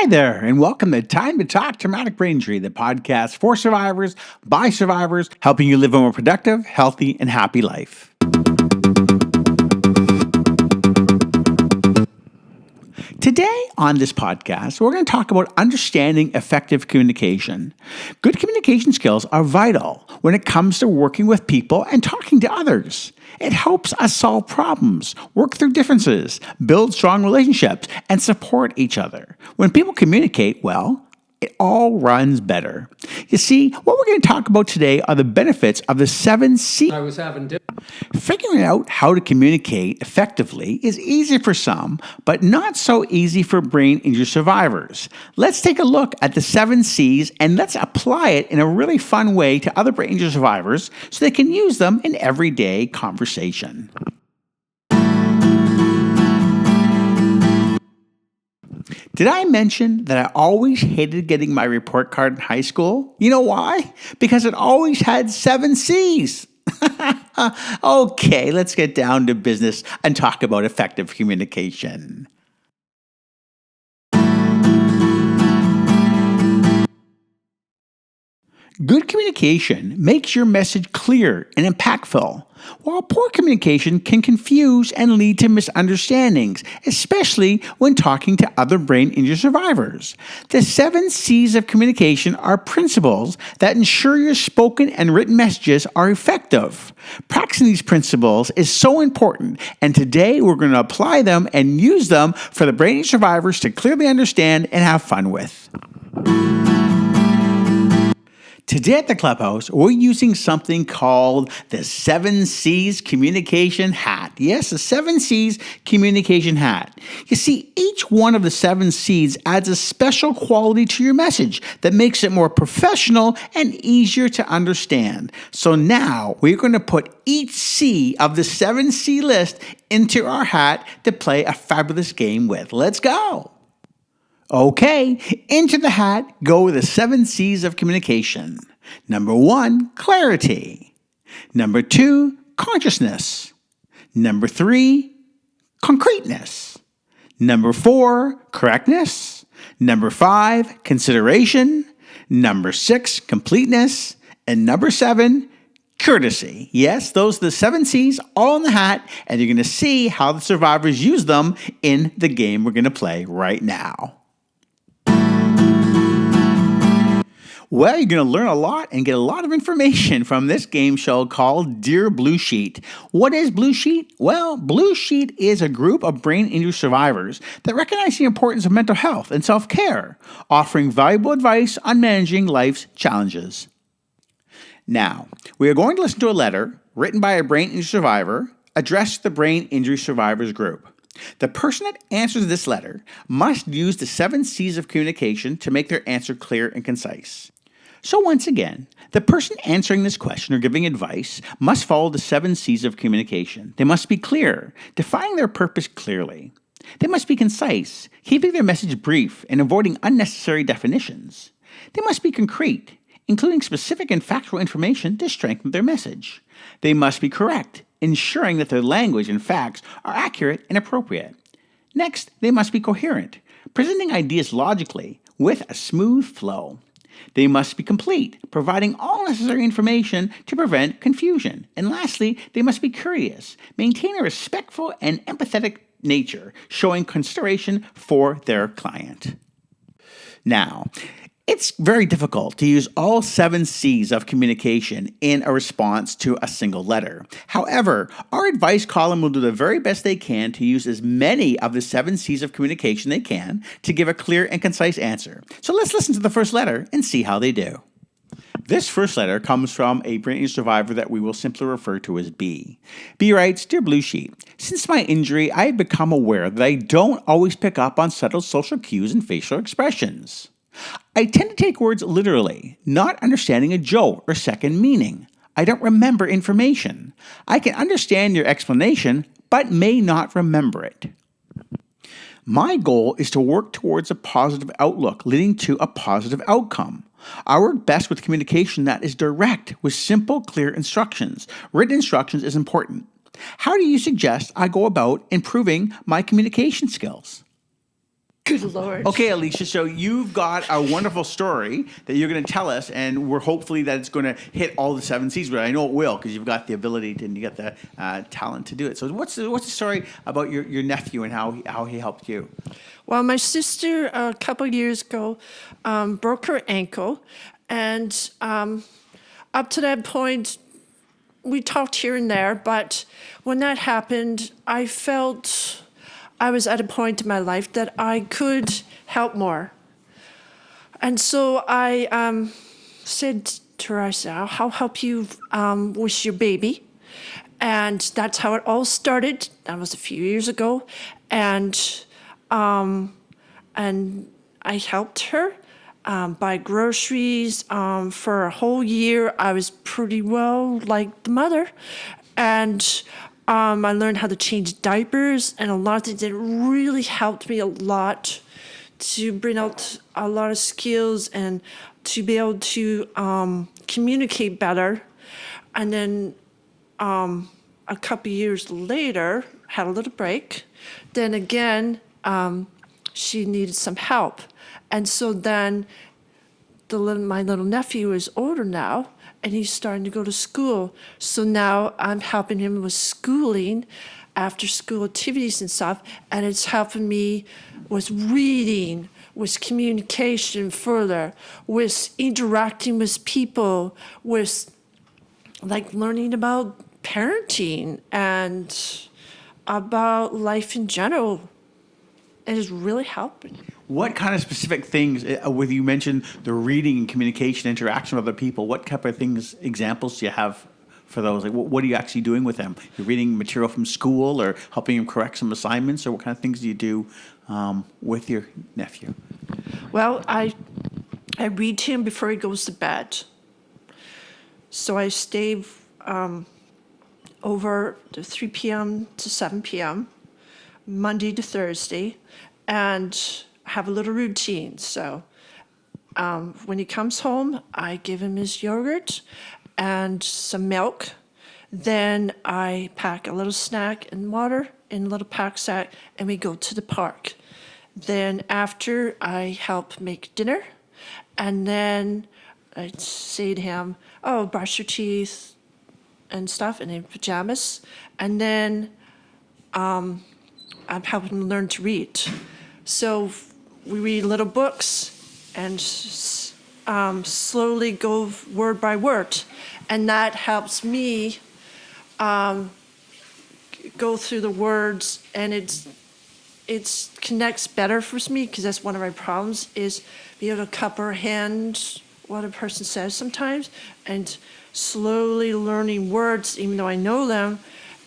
Hi there, and welcome to Time to Talk Traumatic Brain Injury, the podcast for survivors, by survivors, helping you live a more productive, healthy, and happy life. Today on this podcast, we're going to talk about understanding effective communication. Good communication skills are vital when it comes to working with people and talking to others. It helps us solve problems, work through differences, build strong relationships, and support each other. When people communicate well, it all runs better. You see, what we're going to talk about today are the benefits of the 7 C's. Figuring out how to communicate effectively is easy for some, but not so easy for brain injury survivors. Let's take a look at the 7 C's and let's apply it in a really fun way to other brain injury survivors so they can use them in everyday conversation. Did I mention that I always hated getting my report card in high school? You know why? Because it always had 7 C's. Okay, let's get down to business and talk about effective communication. Good communication makes your message clear and impactful, while poor communication can confuse and lead to misunderstandings, especially when talking to other brain injury survivors. The 7 C's of communication are principles that ensure your spoken and written messages are effective. Practicing these principles is so important, and today we're going to apply them and use them for the brain injury survivors to clearly understand and have fun with. Today at the Clubhouse, we're using something called the 7 C's Communication Hat. Yes, the 7 C's Communication Hat. You see, each one of the 7 C's adds a special quality to your message that makes it more professional and easier to understand. So now we're going to put each C of the 7 C list into our hat to play a fabulous game with. Let's go. Okay, into the hat go the 7 C's of communication. Number 1, clarity. Number 2, consciousness. Number 3, concreteness. Number 4, correctness. Number 5, consideration. Number 6, completeness. And number 7, courtesy. Yes, those are the 7 C's all in the hat, and you're going to see how the survivors use them in the game we're going to play right now. Well, you're going to learn a lot and get a lot of information from this game show called Dear Bluesheet. What is Bluesheet? Well, Bluesheet is a group of brain injury survivors that recognize the importance of mental health and self-care, offering valuable advice on managing life's challenges. Now, we are going to listen to a letter written by a brain injury survivor addressed to the brain injury survivors group. The person that answers this letter must use the 7 C's of communication to make their answer clear and concise. So once again, the person answering this question or giving advice must follow the 7 C's of communication. They must be clear, defining their purpose clearly. They must be concise, keeping their message brief and avoiding unnecessary definitions. They must be concrete, including specific and factual information to strengthen their message. They must be correct, ensuring that their language and facts are accurate and appropriate. Next, they must be coherent, presenting ideas logically with a smooth flow. They must be complete, providing all necessary information to prevent confusion. And lastly, they must be courteous, maintain a respectful and empathetic nature, showing consideration for their client. Now, it's very difficult to use all 7 C's of communication in a response to a single letter. However, our advice column will do the very best they can to use as many of the 7 C's of communication they can to give a clear and concise answer. So let's listen to the first letter and see how they do. This first letter comes from a brain injury survivor that we will simply refer to as B. B writes, Dear Bluesheet, since my injury, I have become aware that I don't always pick up on subtle social cues and facial expressions. I tend to take words literally, not understanding a joke or second meaning. I don't remember information. I can understand your explanation, but may not remember it. My goal is to work towards a positive outlook, leading to a positive outcome. I work best with communication that is direct, with simple, clear instructions. Written instructions is important. How do you suggest I go about improving my communication skills? Good Lord. Okay, Alicia, so you've got a wonderful story that you're going to tell us, and we're hopefully that it's going to hit all the 7 C's, but I know it will because you've got the ability and you got the talent to do it. So what's the story about your nephew and how he helped you? Well, my sister a couple years ago broke her ankle, and up to that point, we talked here and there, but when that happened, I felt I was at a point in my life that I could help more. And so I said to her, I said, I'll help you with your baby. And that's how it all started. That was a few years ago. And I helped her buy groceries. For a whole year, I was pretty well like the mother. And I learned how to change diapers and a lot of things. It really helped me a lot to bring out a lot of skills and to be able to communicate better. And then a couple years later, had a little break. Then again, she needed some help. And so then my little nephew is older now, and he's starting to go to school. So now I'm helping him with schooling, after school activities and stuff, and it's helping me with reading, with communication further, with interacting with people, with like learning about parenting and about life in general. It is really helping. What kind of specific things, whether you mentioned the reading and communication, interaction with other people, what type of things, examples do you have for those? Like, what are you actually doing with them? You're reading material from school or helping him correct some assignments, or what kind of things do you do with your nephew? Well, I read to him before he goes to bed. So I stay over to 3 p.m. to 7 p.m., Monday to Thursday, and have a little routine. So when he comes home, I give him his yogurt and some milk. Then I pack a little snack and water in a little pack sack, and we go to the park. Then after, I help make dinner, and then I'd say to him, oh, brush your teeth and stuff, and in pajamas. And then I'm helping him learn to read. So we read little books and slowly go word by word. And that helps me go through the words, and it connects better for me, because that's one of my problems, is be able to comprehend what a person says sometimes, and slowly learning words, even though I know them,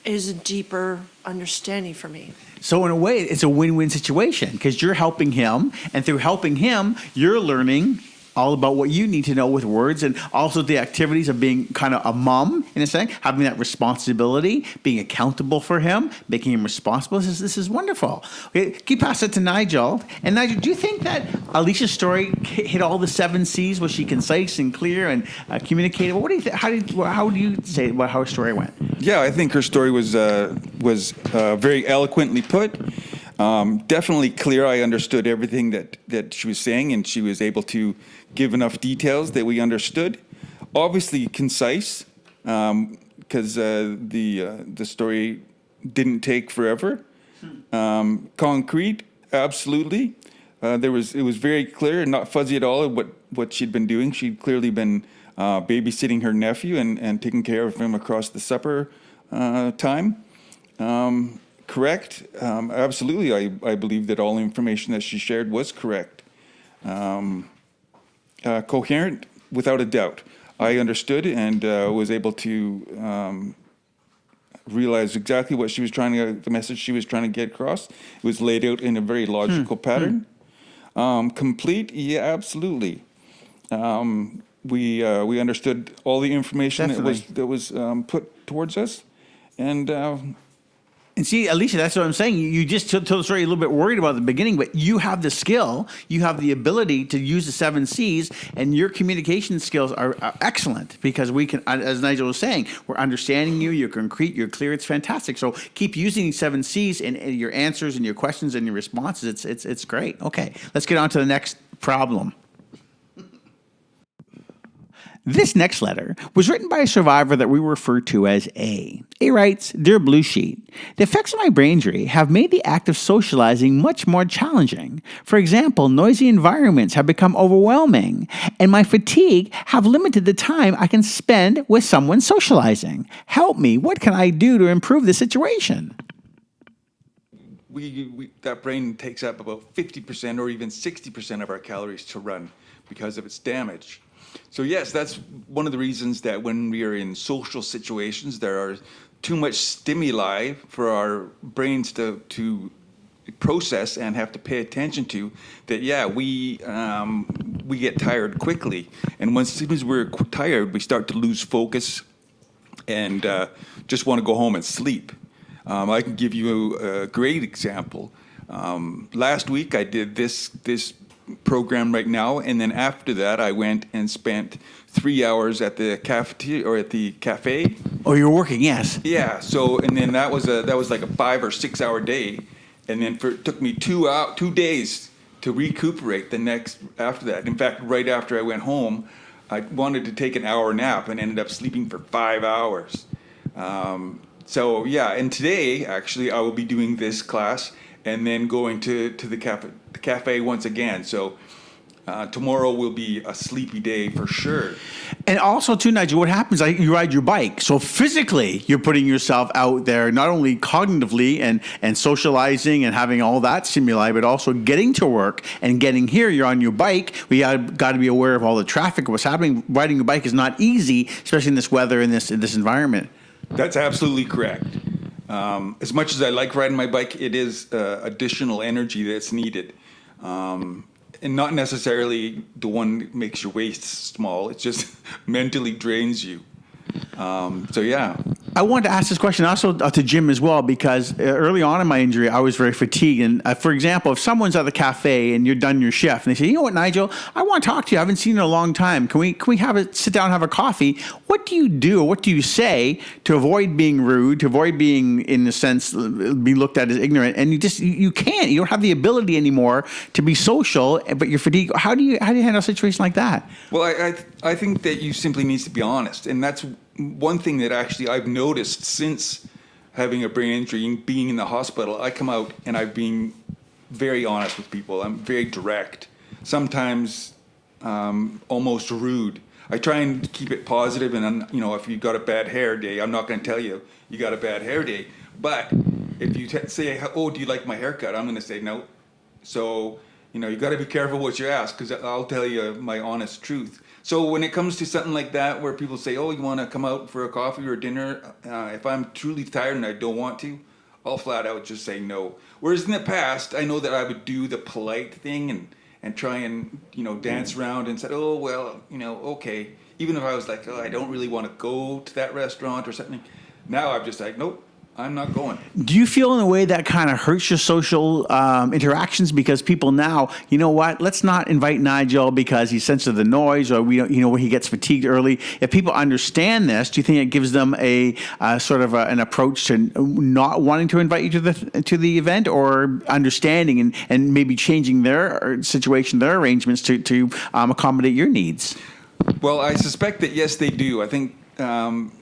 is a deeper understanding for me. So in a way, it's a win-win situation because you're helping him, and through helping him, you're learning all about what you need to know with words, and also the activities of being kind of a mom, in a sense, having that responsibility, being accountable for him, making him responsible. This is wonderful. Okay, can you pass it to Nigel? And Nigel, do you think that Alicia's story hit all the 7 C's? Was she concise and clear and communicative? What do you think? How do you say how her story went? Yeah, I think her story was very eloquently put. Definitely clear. I understood everything that she was saying, and she was able to give enough details that we understood. Obviously concise, because the story didn't take forever. Concrete, absolutely. It was very clear and not fuzzy at all what she'd been doing. She'd clearly been babysitting her nephew and taking care of him across the supper time. Correct. Absolutely. I believe that all the information that she shared was correct. Coherent, without a doubt. I understood and was able to realize exactly what she was the message she was trying to get across. It was laid out in a very logical pattern. Complete, yeah, absolutely. We understood all the information that was put towards us, and And see, Alicia, that's what I'm saying. You just told the story a little bit worried about at the beginning, but you have the skill, you have the ability to use the 7 C's, and your communication skills are excellent because we can, as Nigel was saying, we're understanding you, you're concrete, you're clear, it's fantastic. So keep using these 7 C's in your answers and your questions and your responses. It's great. Okay, let's get on to the next problem. This next letter was written by a survivor that we refer to as A. A writes, Dear Bluesheet, the effects of my brain injury have made the act of socializing much more challenging. For example, noisy environments have become overwhelming, and my fatigue have limited the time I can spend with someone socializing. Help me, what can I do to improve the situation? That brain takes up about 50% or even 60% of our calories to run because of its damage. So yes, that's one of the reasons that when we are in social situations, there are too much stimuli for our brains to process and have to pay attention to. That we get tired quickly, and as soon as we're tired, we start to lose focus and just want to go home and sleep. I can give you a great example. Last week I did this program right now, and then after that I went and spent 3 hours at the cafeteria or at the cafe. Oh, you're working, yes. Yeah. So, and then that was like a 5 or 6 hour day, and then it took me 2 days to recuperate after that. In fact, right after I went home, I wanted to take an hour nap and ended up sleeping for 5 hours. So yeah, and today actually I will be doing this class and then going to the cafe once again. So tomorrow will be a sleepy day for sure. And also, too, Nigel, what happens, you ride your bike. So physically, you're putting yourself out there, not only cognitively and socializing and having all that stimuli, but also getting to work and getting here. You're on your bike. We got to be aware of all the traffic, what's happening. Riding a bike is not easy, especially in this weather, in this environment. That's absolutely correct. As much as I like riding my bike, it is additional energy that's needed. And not necessarily the one that makes your waist small. It just mentally drains you. So yeah. I wanted to ask this question also to Jim as well, because early on in my injury, I was very fatigued. And for example, if someone's at the cafe and you're done your shift and they say, you know what, Nigel, I want to talk to you. I haven't seen you in a long time. Can we sit down and have a coffee? What do you do? What do you say to avoid being rude, to avoid being, in a sense, be looked at as ignorant? And you can't. You don't have the ability anymore to be social, but you're fatigued. How do you handle a situation like that? Well, I think that you simply need to be honest. And that's one thing that actually I've noticed since having a brain injury and being in the hospital. I come out and I've been very honest with people. I'm very direct, sometimes almost rude. I try and keep it positive, and if you got a bad hair day, I'm not going to tell you got a bad hair day. But if you say, oh, do you like my haircut? I'm going to say no. So you got to be careful what you ask, because I'll tell you my honest truth. So when it comes to something like that, where people say, oh, you want to come out for a coffee or dinner, if I'm truly tired and I don't want to, I'll flat out just say no. Whereas in the past, I know that I would do the polite thing and try and, dance around and say, oh, well, okay. Even if I was like, oh, I don't really want to go to that restaurant or something. Now I'm just like, nope. I'm not going. Do you feel in a way that kind of hurts your social interactions, because people now, you know what, let's not invite Nigel because he's sensitive to the noise, or when he gets fatigued early. If people understand this, do you think it gives them a sort of an approach to not wanting to invite you to the event, or understanding and maybe changing their situation, their arrangements to accommodate your needs? Well, I suspect that yes, they do. I think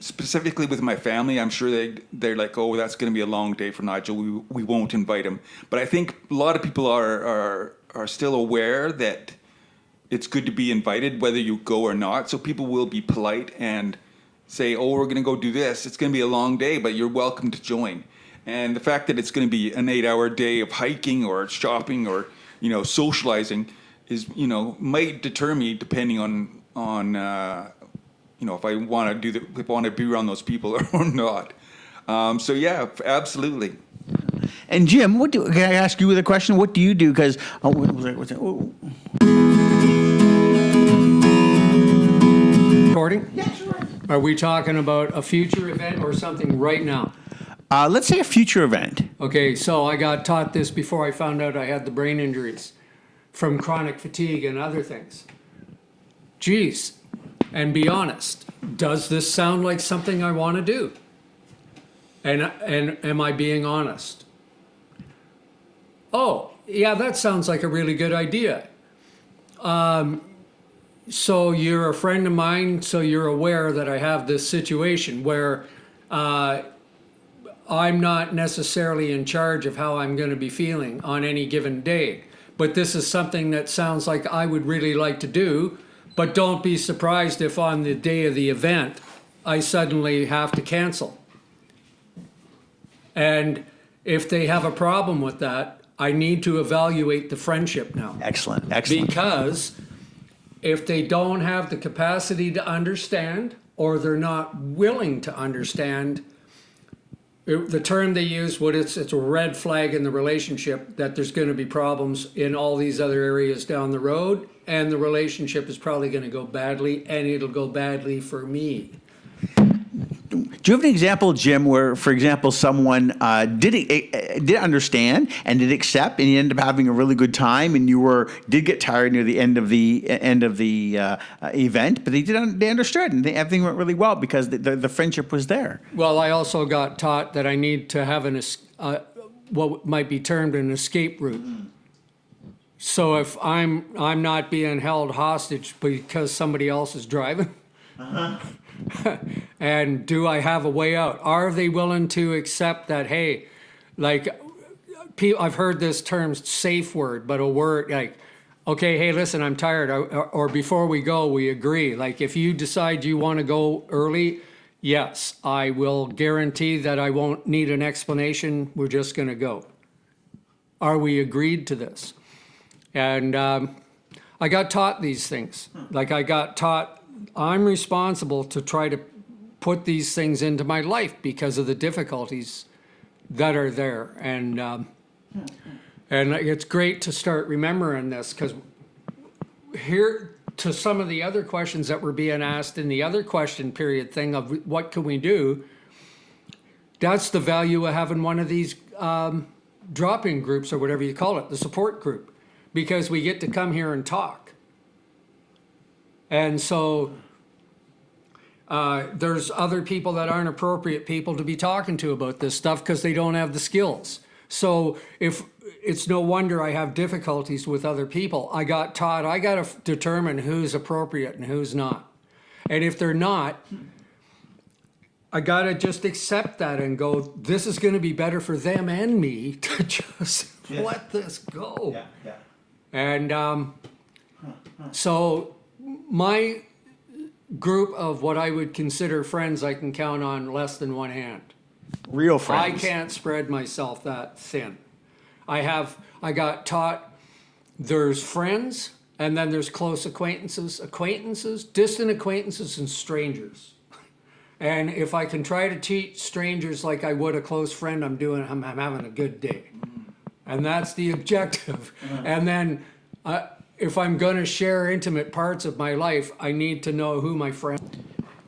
specifically with my family, I'm sure they're like, oh, that's going to be a long day for Nigel. We won't invite him. But I think a lot of people are still aware that it's good to be invited, whether you go or not. So people will be polite and say, oh, we're going to go do this. It's going to be a long day, but you're welcome to join. And the fact that it's going to be an 8-hour day of hiking or shopping or socializing is might deter me, depending on if I want to be around those people or not. So yeah, absolutely. And Jim, can I ask you the question? What do you do? Because Recording? Yeah, sure. Are we talking about a future event or something right now? Let's say a future event. Okay, so I got taught this before I found out I had the brain injuries from chronic fatigue and other things. Geez, and be honest, does this sound like something I want to do? And am I being honest? Oh, yeah, that sounds like a really good idea. So you're a friend of mine, so you're aware that I have this situation where I'm not necessarily in charge of how I'm going to be feeling on any given day. But this is something that sounds like I would really like to do. But don't be surprised if on the day of the event, I suddenly have to cancel. And if they have a problem with that, I need to evaluate the friendship now. Excellent. Because if they don't have the capacity to understand, or they're not willing to understand, the term they use, it's a red flag in the relationship that there's going to be problems in all these other areas down the road, and the relationship is probably going to go badly, and it'll go badly for me. Do you have an example, Jim, where, for example, someone did understand and did accept, and you ended up having a really good time, and did get tired near the end of the event, but they understood, and everything went really well because the friendship was there. Well, I also got taught that I need to have what might be termed an escape route. So if I'm not being held hostage because somebody else is driving. And do I have a way out? Are they willing to accept that, hey, like, I've heard this term safe word, but a word like, okay, hey, listen, I'm tired. Or before we go, we agree. Like, if you decide you want to go early, yes, I will guarantee that I won't need an explanation. We're just going to go. Are we agreed to this? And I got taught these things. Like, I got taught I'm responsible to try to put these things into my life because of the difficulties that are there. And it's great to start remembering this, because here to some of the other questions that were being asked in the other question period thing of what can we do, that's the value of having one of these drop-in groups, or whatever you call it, the support group, because we get to come here and talk. And so there's other people that aren't appropriate people to be talking to about this stuff because they don't have the skills. So if it's no wonder I have difficulties with other people. I got taught I got to determine who's appropriate and who's not. And if they're not, I got to just accept that and go, this is going to be better for them and me to just let this go. Yeah. And so my group of what I would consider friends, I can count on less than one hand. Real friends. I can't spread myself that thin. I got taught there's friends, and then there's close acquaintances, distant acquaintances, and strangers. And if I can try to teach strangers like I would a close friend, I'm having a good day. And that's the objective. And then if I'm going to share intimate parts of my life, I need to know who my friend is.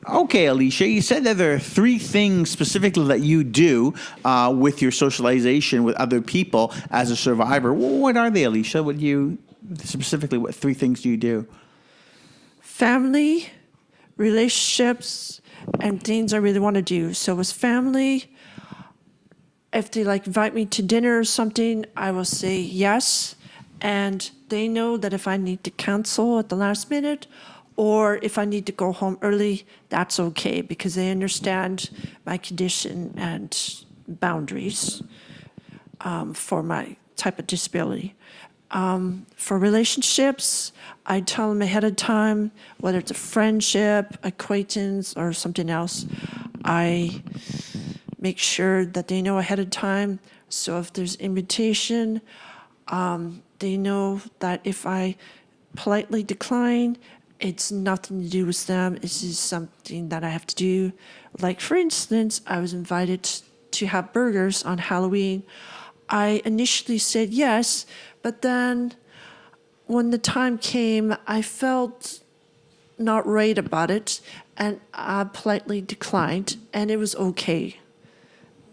Okay, Alicia, you said that there are 3 things specifically that you do with your socialization with other people as a survivor. What are they, Alicia? What 3 things do you do? Family, relationships, and things I really want to do. So with family, if they invite me to dinner or something, I will say yes. And they know that if I need to cancel at the last minute, or if I need to go home early, that's okay, because they understand my condition and boundaries for my type of disability. For relationships, I tell them ahead of time, whether it's a friendship, acquaintance, or something else. I make sure that they know ahead of time. So if there's invitation, they know that if I politely decline, it's nothing to do with them. It's just something that I have to do. Like, for instance, I was invited to have burgers on Halloween. I initially said yes, but then when the time came, I felt not right about it, and I politely declined, and it was okay.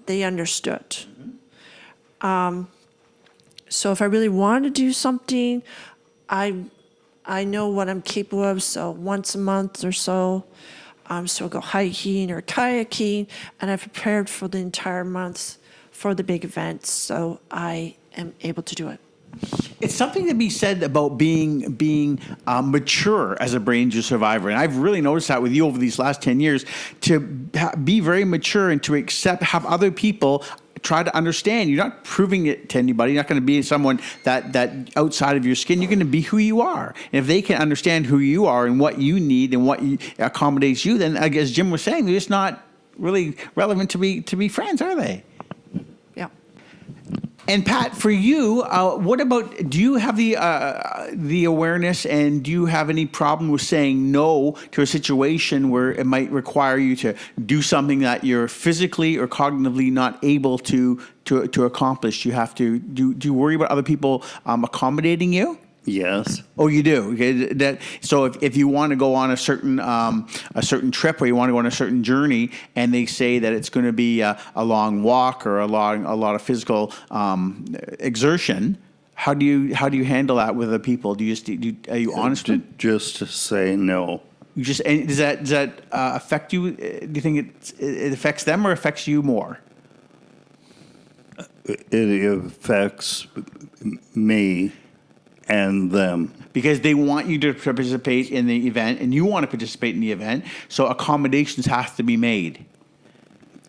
they understood. So if I really want to do something, I know what I'm capable of. So once a month or so, so I'll go hiking or kayaking, and I've prepared for the entire month for the big events, so I am able to do it. It's something to be said about being mature as a brain injury survivor, and I've really noticed that with you over these last 10 years. To be very mature and to have other people try to understand. You're not proving it to anybody. You're not going to be someone that outside of your skin. You're going to be who you are, and if they can understand who you are and what you need and what accommodates you, then as Jim was saying, they're just not really relevant to be friends, are they? Yeah. And Pat, for you, what about? Do you have the awareness, and do you have any problem with saying no to a situation where it might require you to do something that you're physically or cognitively not able to accomplish? You have to do you worry about other people accommodating you? Yes. Oh, you do. Okay. So if you want to go on a certain trip, or you want to go on a certain journey, and they say that it's going to be a long walk or a lot of physical exertion, how do you handle that with the people? Are you honest? Just to say no. You just, and does that affect you? Do you think it affects them or affects you more? It affects me and them. Because they want you to participate in the event, and you want to participate in the event, so accommodations have to be made.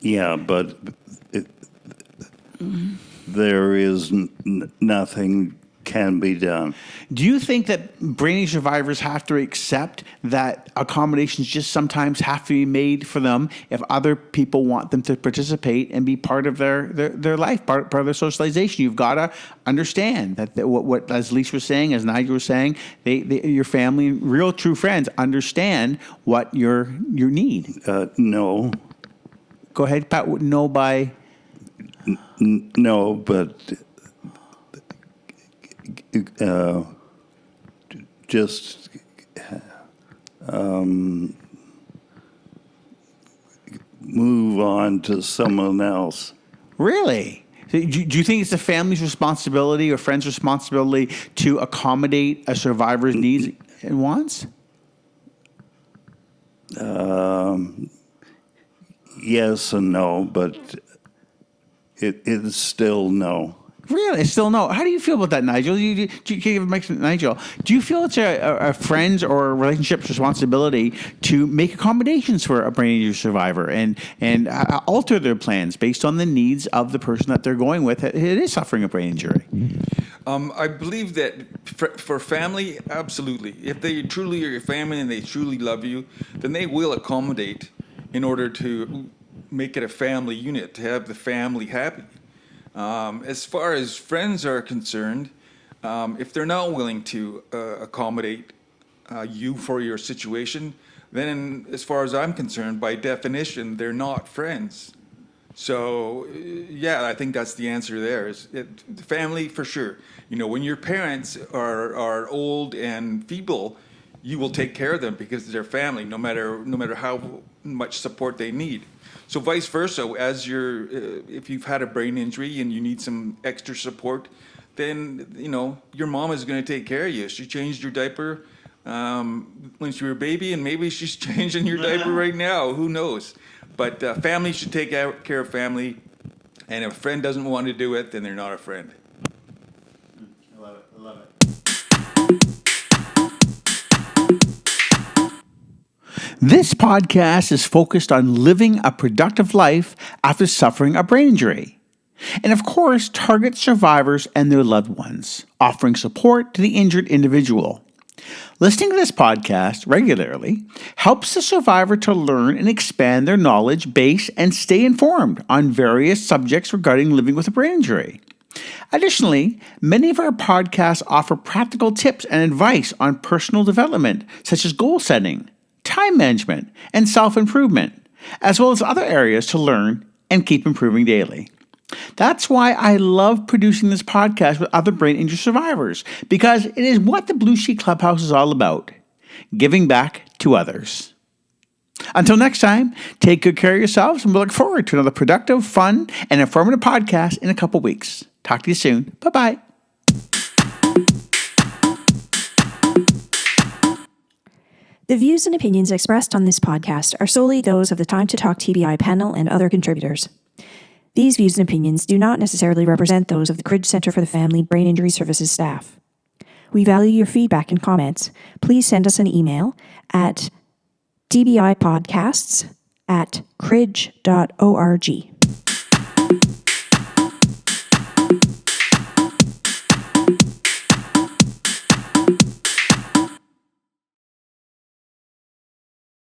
Yeah, but there is nothing can be done. Do you think that brain injury survivors have to accept that accommodations just sometimes have to be made for them if other people want them to participate and be part of their life, part of their socialization? You've got to understand that what as Lisa was saying, as Nigel was saying, your family, real true friends, understand what your need. No. Go ahead, Pat. No, by No, but just move on to someone else. Really? Do you think it's the family's responsibility or friend's responsibility to accommodate a survivor's needs and wants? Yes and no, but it is still no. Really? Still no. How do you feel about that, Nigel? Do you give Mike to Nigel? Do you feel it's a friend's or a relationship's responsibility to make accommodations for a brain injury survivor and alter their plans based on the needs of the person that they're going with that is suffering a brain injury? I believe that for family, absolutely. If they truly are your family and they truly love you, then they will accommodate in order to make it a family unit, to have the family happy. As far as friends are concerned, if they're not willing to accommodate you for your situation, then as far as I'm concerned, by definition, they're not friends. So, yeah, I think that's the answer there. Family, for sure. You know, when your parents are old and feeble, you will take care of them because they're family, no matter how much support they need. So vice versa, if you've had a brain injury and you need some extra support, then your mom is going to take care of you. She changed your diaper when you were a baby, and maybe she's changing your diaper right now. Who knows? But family should take care of family, and if a friend doesn't want to do it, then they're not a friend. I love it. I love it. This podcast is focused on living a productive life after suffering a brain injury. And of course, targets survivors and their loved ones, offering support to the injured individual. Listening to this podcast regularly helps the survivor to learn and expand their knowledge base and stay informed on various subjects regarding living with a brain injury. Additionally, many of our podcasts offer practical tips and advice on personal development, such as goal setting, time management, and self-improvement, as well as other areas to learn and keep improving daily. That's why I love producing this podcast with other brain injury survivors, because it is what the Bluesheet Clubhouse is all about, giving back to others. Until next time, take good care of yourselves, and we look forward to another productive, fun, and informative podcast in a couple weeks. Talk to you soon. Bye-bye. The views and opinions expressed on this podcast are solely those of the Time to Talk TBI panel and other contributors. These views and opinions do not necessarily represent those of the Cridge Center for the Family Brain Injury Services staff. We value your feedback and comments. Please send us an email at tbipodcasts@cridge.org.